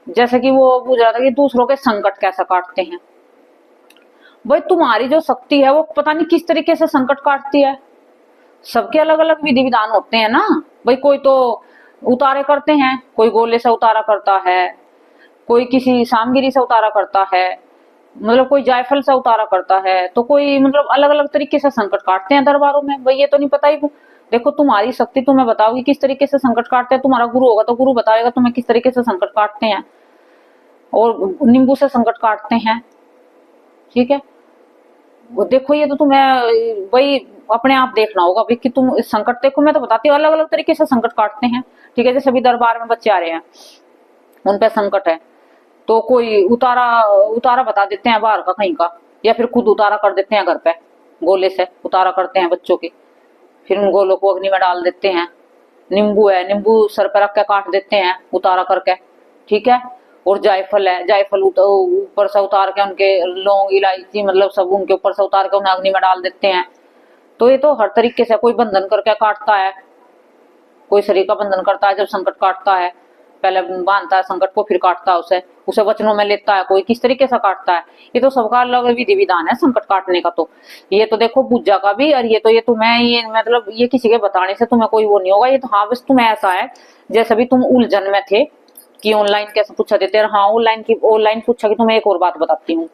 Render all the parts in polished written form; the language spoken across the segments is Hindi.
जैसे कि वो पूछ रहा था कि दूसरों के संकट कैसे काटते हैं। भाई तुम्हारी जो शक्ति है वो पता नहीं किस तरीके से संकट काटती है। सबके अलग अलग विधि विधान होते हैं ना। भाई कोई तो उतारे करते हैं, कोई गोले से उतारा करता है, कोई किसी सामगिरी से उतारा करता है, मतलब कोई जायफल से उतारा करता है, तो कोई मतलब अलग अलग तरीके से संकट काटते हैं दरबारों में। भाई ये तो नहीं पता ही। देखो तुम्हारी शक्ति तुम्हें बताओगी किस तरीके से संकट काटते हैं। तुम्हारा गुरु होगा तो गुरु बताएगा तुम्हें किस तरीके से संकट काटते हैं। और नींबू से संकट काटते हैं, ठीक है। वो देखो ये तो तुम्हें भाई अपने आप देखना होगा भाई कि तुम इस संकट, देखो मैं तो बताती हूँ अलग अलग तरीके से संकट काटते हैं, ठीक है। जैसे अभी दरबार में बच्चे आ रहे हैं, उन पे संकट है, तो कोई उतारा उतारा बता देते हैं बाहर का कहीं का, या फिर खुद उतारा कर देते हैं घर पे, गोले से उतारा करते हैं बच्चों के, फिर उन गोलों को अग्नि में डाल देते हैं। नींबू है, नींबू सर पर रख के काट देते हैं उतारा करके, ठीक है। और जायफल है, जायफल ऊपर से उतार के उनके लौंग इलायची मतलब सब उनके ऊपर से उतार के उन्हें अग्नि में डाल देते हैं। तो ये तो हर तरीके से, कोई बंधन करके काटता है, कोई शरीर का बंधन करता है जब संकट काटता है, पहले बांधता है संकट को फिर काटता है उसे उसे वचनों में लेता है, कोई किस तरीके से काटता है। ये तो सबका अलग विधि विधान है संकट काटने का। तो ये तो देखो पूजा का भी, और ये तुम्हें ये मतलब ये किसी के बताने से तुम्हें कोई वो नहीं होगा। ये तो हाँ बस तुम्हें ऐसा है, जैसे भी तुम उलझन में थे कि ऑनलाइन कैसे पूछा देते हैं। हाँ ऑनलाइन पूछा कि तुम्हें एक और बात बताती हूँ।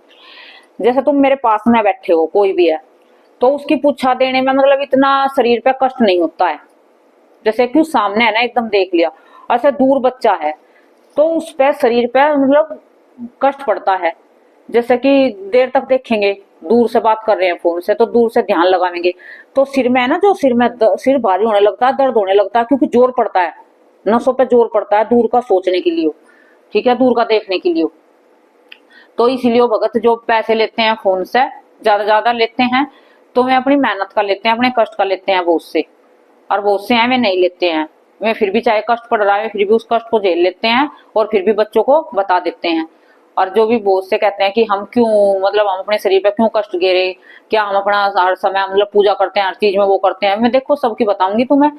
जैसे तुम मेरे पास में बैठे हो, कोई भी है, तो उसकी पूछा देने में मतलब इतना शरीर पे कष्ट नहीं होता है। जैसे क्यों सामने है ना एकदम देख लिया, ऐसे दूर बच्चा है तो उस पे शरीर पे मतलब कष्ट पड़ता है। जैसे कि देर तक देखेंगे, दूर से बात कर रहे हैं फोन से तो दूर से ध्यान लगाएंगे, तो सिर में है ना, जो सिर में सिर भारी होने लगता है, दर्द होने लगता है, क्योंकि जोर पड़ता है, नसों पे जोर पड़ता है दूर का सोचने के लिए, ठीक है, दूर का देखने के लिए। तो इसीलिए भगत जो पैसे लेते हैं फोन से ज्यादा लेते हैं, तो वे अपनी मेहनत का लेते हैं, अपने कष्ट का लेते हैं वो उससे, और वो उससे वे नहीं लेते हैं। वे फिर भी चाहे कष्ट पड़ रहा है फिर भी उस कष्ट को झेल लेते हैं और फिर भी बच्चों को बता देते हैं। और जो भी बोझ से कहते हैं कि हम क्यों मतलब हम अपने शरीर पे क्यों कष्ट घेरे, क्या हम अपना हर समय मतलब पूजा करते हैं, हर चीज में वो करते हैं। मैं देखो सबकी बताऊंगी तुम्हें,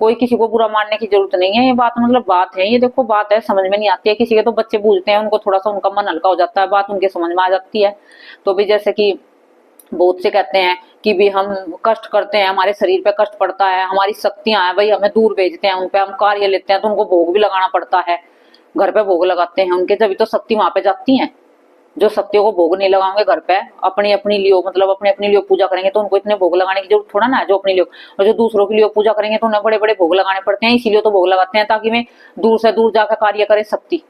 कोई किसी को बुरा मानने की जरूरत नहीं है। ये बात मतलब बात है, ये देखो बात है, समझ में नहीं आती है किसी के, तो बच्चे बूझते हैं, उनको थोड़ा सा उनका मन हल्का हो जाता है, बात उनके समझ में आ जाती है। तो भी जैसे कि बहुत से कहते हैं कि भी हम कष्ट करते हैं, हमारे शरीर पे कष्ट पड़ता है, हमारी शक्तियां हैं भाई हमें दूर भेजते हैं, उन पे हम कार्य लेते हैं तो उनको भोग भी लगाना पड़ता है, घर पे भोग लगाते हैं उनके, तभी तो शक्ति वहां पे जाती है। जो शक्तियों को भोग नहीं लगाओगे घर पे, अपनी अपनी लियो मतलब अपने अपने लिए पूजा करेंगे तो उनको इतने भोग लगाने की जरूरत थोड़ा ना है जो अपने लिए। और जो दूसरों के लिए पूजा करेंगे तो उन्हें बड़े बड़े भोग लगाने पड़ते हैं, इसीलिए तो भोग लगाते हैं ताकि वे दूर से दूर जाकर कार्य करे शक्ति,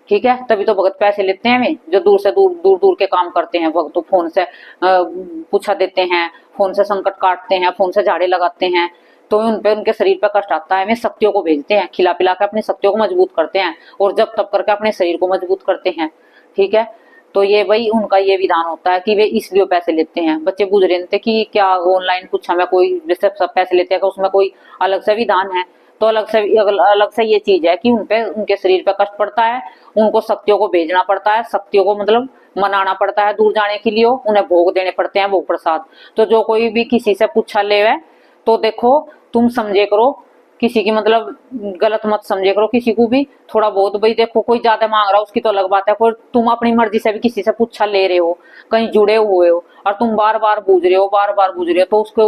ठीक है। तभी तो भगत पैसे लेते हैं वे, जो दूर से दूर के काम करते हैं भगत, तो फोन से पूछा देते हैं, फोन से संकट काटते हैं, फोन से झाड़े लगाते हैं, तो उन पे उनके शरीर पे कष्ट आता है। वे शक्तियों को भेजते हैं, खिला पिला के अपनी शक्तियों को मजबूत करते हैं और जब तब करके अपने शरीर को मजबूत करते हैं, ठीक है। तो ये भाई उनका ये विधान होता है कि वे इसलिए पैसे लेते हैं। बच्चे पूछ रहे थे कि क्या ऑनलाइन कुछ हमें कोई जैसे सब पैसे लेते हैं कि उसमें कोई अलग से विधान है, तो अलग से ये चीज है कि उनपे उनके शरीर पे कष्ट पड़ता है, उनको शक्तियों को भेजना पड़ता है, शक्तियों को मतलब मनाना पड़ता है दूर जाने के लिए, उन्हें भोग देने पड़ते हैं, भोग प्रसाद। तो जो कोई भी किसी से पूछा ले तो देखो तुम समझे करो, किसी की मतलब गलत मत समझे करो किसी को भी थोड़ा बहुत। भाई देखो कोई ज्यादा मांग रहा है उसकी तो अलग बात है, कोई तुम अपनी मर्जी से भी किसी से पूछा ले रहे हो, कहीं जुड़े हुए हो और तुम बार बार बूझ रहे हो तो उसको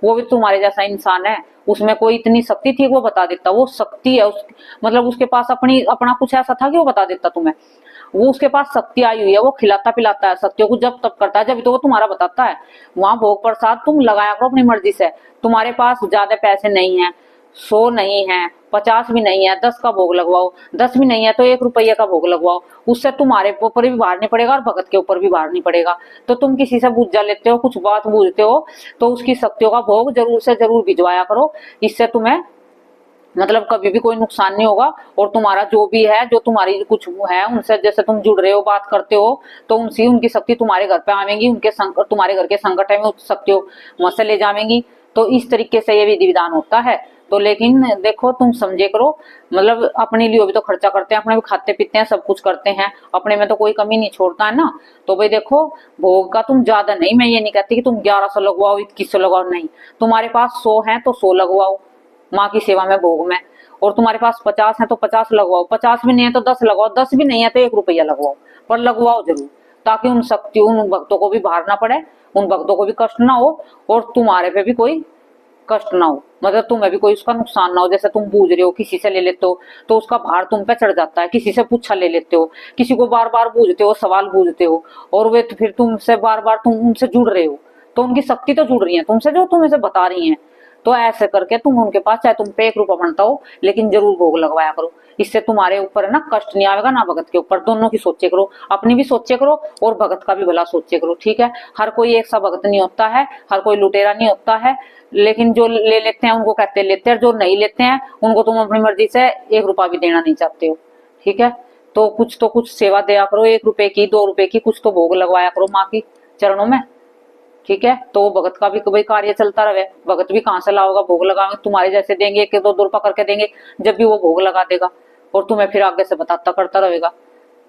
वो भी तुम्हारे जैसा इंसान है, उसमें कोई इतनी शक्ति थी वो बता देता, वो शक्ति है मतलब उसके पास अपना कुछ ऐसा था कि वो बता देता तुम्हें, वो उसके पास शक्ति आई हुई है, वो खिलाता पिलाता है शक्तियों को जब तब करता है, जब तो वो तुम्हारा बताता है। वहां भोग प्रसाद तुम लगाया करो अपनी मर्जी से, तुम्हारे पास ज्यादा पैसे नहीं है, 100 नहीं है, 50 भी नहीं है, 10 का भोग लगवाओ, 10 भी नहीं है तो 1 रुपये का भोग लगवाओ, उससे तुम्हारे ऊपर भी भार नहीं पड़ेगा और भगत के ऊपर भी भार नहीं पड़ेगा। तो तुम किसी से पूजा लेते हो, कुछ बात पूछते हो, तो उसकी शक्तियों का भोग जरूर से जरूर भिजवाया करो, इससे तुम्हें मतलब कभी भी कोई नुकसान नहीं होगा। और तुम्हारा जो भी है, जो तुम्हारी कुछ है उनसे जैसे तुम जुड़ रहे हो, बात करते हो, तो उनसे उनकी शक्ति तुम्हारे घर पे आवेंगी, उनके संकट तुम्हारे घर के संकट है उस शक्तियों वहां से ले जावेंगी। तो इस तरीके से ये विधि विधान होता है। तो लेकिन देखो तुम समझे करो, मतलब अपने लिए भी तो खर्चा करते हैं, अपने भी खाते पीते हैं, सब कुछ करते हैं, अपने में तो कोई कमी नहीं छोड़ता है ना। तो भाई देखो भोग का तुम ज्यादा नहीं, मैं ये नहीं कहती कि तुम 1100 लगवाओ, 2100 लगवाओ, नहीं, तुम्हारे पास 100 है तो 100 लगवाओ माँ की सेवा में भोग में, और तुम्हारे पास 50 है तो 50 लगवाओ, 50 भी नहीं है तो 10 लगवाओ, 10 भी नहीं है तो 1 रुपया लगवाओ, पर लगवाओ जरूर, ताकि उन भक्तों को भी भार ना पड़े, उन भक्तों को भी कष्ट ना हो, और तुम्हारे पे भी कोई कष्ट ना हो, मतलब तुम्हें भी कोई उसका नुकसान ना हो। जैसे तुम बूझ रहे हो, किसी से ले लेते हो तो उसका भार तुम पे चढ़ जाता है, किसी से पूछा ले लेते हो, किसी को बार बार बूझते हो, सवाल बूझते हो, और वे तो फिर तुमसे बार बार तुम उनसे जुड़ रहे हो, तो उनकी शक्ति तो जुड़ रही है तुमसे, जो तुम इसे बता रही हैं। तो ऐसे करके तुम उनके पास, चाहे तुम पे 1 रुपया बनता हो, लेकिन जरूर भोग लगवाया करो। इससे तुम्हारे ऊपर है ना कष्ट नहीं आएगा, ना भगत के ऊपर। दोनों की सोचे करो, अपनी भी सोचे करो और भगत का भी भला सोचे करो, ठीक है। हर कोई एक सा भगत नहीं होता है, हर कोई लुटेरा नहीं होता है, लेकिन जो ले लेते हैं उनको कहते लेते हैं, जो नहीं लेते हैं उनको तुम अपनी मर्जी से 1 रुपया भी देना नहीं चाहते हो, ठीक है। तो कुछ सेवा दिया करो, 1 रुपए की, 2 रुपए की, कुछ तो भोग लगवाया करो माँ की चरणों में, ठीक है। तो भगत का भी कोई कार्य चलता रहे। भगत भी कहाँ से लाओगा, भोग लगाओगे तुम्हारे जैसे देंगे, 1-2 रुपया करके देंगे, जब भी वो भोग लगा देगा और तुम्हें फिर आगे से बताता करता रहेगा।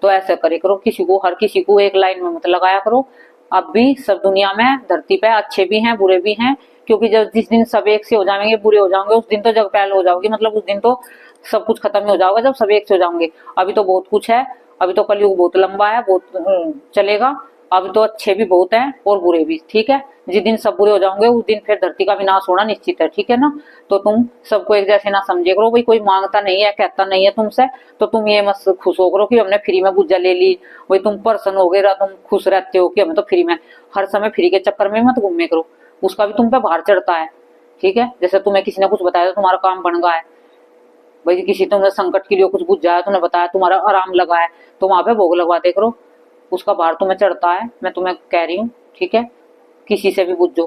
तो ऐसे करे करो, किसी को, हर किसी को एक लाइन में मत लगाया करो। अब भी सब दुनिया में, धरती पे अच्छे भी हैं बुरे भी हैं, क्योंकि जब जिस दिन सब एक से हो जाएंगे, बुरे हो जाओगे, उस दिन तो जग पहल हो जाओगी, मतलब उस दिन तो सब कुछ खत्म हो जाओगा जब सब एक से हो जाओगे। अभी तो बहुत कुछ है, अभी तो कलयुग बहुत लंबा है, बहुत चलेगा। अभी तो अच्छे भी बहुत हैं और बुरे भी, ठीक है। जिस दिन सब बुरे हो जाओगे उस दिन फिर धरती का विनाश होना निश्चित है, ठीक है ना। तो तुम सबको एक जैसे ना समझे करो, भाई कोई मांगता नहीं है, कहता नहीं है तुमसे, तो तुम ये मत खुश हो करो कि हमने फ्री में बुज्जा ले ली, वही तुम पर्सन हो गए, तुम खुश रहते हो कि हमें तो फ्री में। हर समय फ्री के चक्कर में मत घूमे करो, उसका भी तुम पे भार चढ़ता है, ठीक है। जैसे तुम्हें किसी ने कुछ बताया तो तुम्हारा काम बन गया है, भाई किसी तुमने संकट के लिए कुछ बुझा है, तुमने बताया, तुम्हारा आराम लगा है, तो वहां पे भोग लगवाते करो, उसका भार तुम्हें चढ़ता है, मैं तुम्हें कह रही हूँ, ठीक है। किसी से भी बुझो,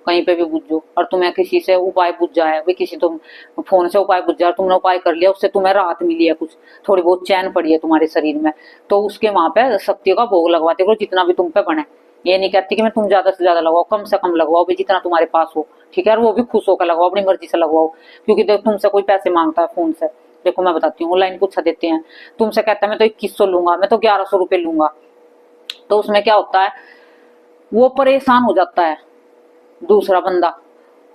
कहीं पे भी बुझो, और तुम्हें किसी से उपाय बुझ जाए, भाई किसी तुम फोन से उपाय बुझ जाए, तुमने उपाय कर लिया, उससे तुम्हें राहत मिली है, कुछ थोड़ी बहुत चैन पड़ी है तुम्हारे शरीर में, तो उसके वहां पे शक्तियों का भोग लगवाते करो, जितना भी तुम पे बने। ये नहीं कहती कि मैं तुम ज्यादा से ज्यादा लगाओ, कम से कम लगवाओ भी, जितना तुम्हारे पास हो, ठीक है। और वो भी खुश होकर लगवाओ, अपनी मर्जी से लगवाओ, क्योंकि देखो तुमसे कोई पैसे मांगता है फोन से, देखो मैं बताती हूँ, ऑनलाइन पूछा देते हैं, तुमसे कहता है मैं तो 2100 लूंगा, मैं तो 1100 रुपए लूंगा, तो उसमें क्या होता है, वो परेशान हो जाता है दूसरा बंदा,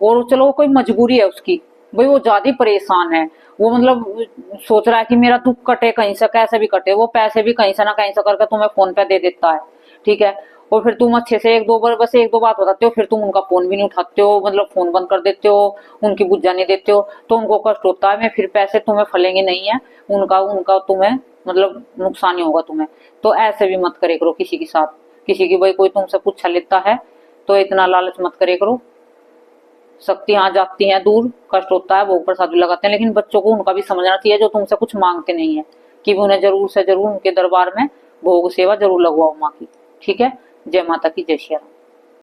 और चलो कोई मजबूरी है उसकी, भाई वो ज्यादा परेशान है, वो मतलब सोच रहा है कि मेरा दुख कटे कहीं से, कैसे भी कटे, वो पैसे भी कहीं से ना कहीं से करके तुम्हें फोन पे दे देता है, ठीक है। और फिर तुम अच्छे से 1-2 बार, बस 1-2 बात बताते हो, फिर तुम उनका फोन भी नहीं उठाते हो, मतलब फोन बंद कर देते हो, उनकी बुझ जाने देते हो, तो उनको कष्ट होता है, मैं फिर पैसे तुम्हें फलेंगे नहीं है, उनका उनका तुम्हें मतलब नुकसान ही होगा तुम्हें। तो ऐसे भी मत करे करो किसी के साथ, किसी की भाई कोई तुमसे पूछा लेता है तो इतना लालच मत करे करो। शक्ति हाँ जाती है दूर, कष्ट होता है, भोग प्रसाद भी लगाते हैं, लेकिन बच्चों को उनका भी समझना चाहिए जो तुमसे कुछ मांगते नहीं है, कि उन्हें जरूर से जरूर उनके दरबार में भोग सेवा जरूर लगवाओ माँ की, ठीक है। जय माता की, जय श्री राम।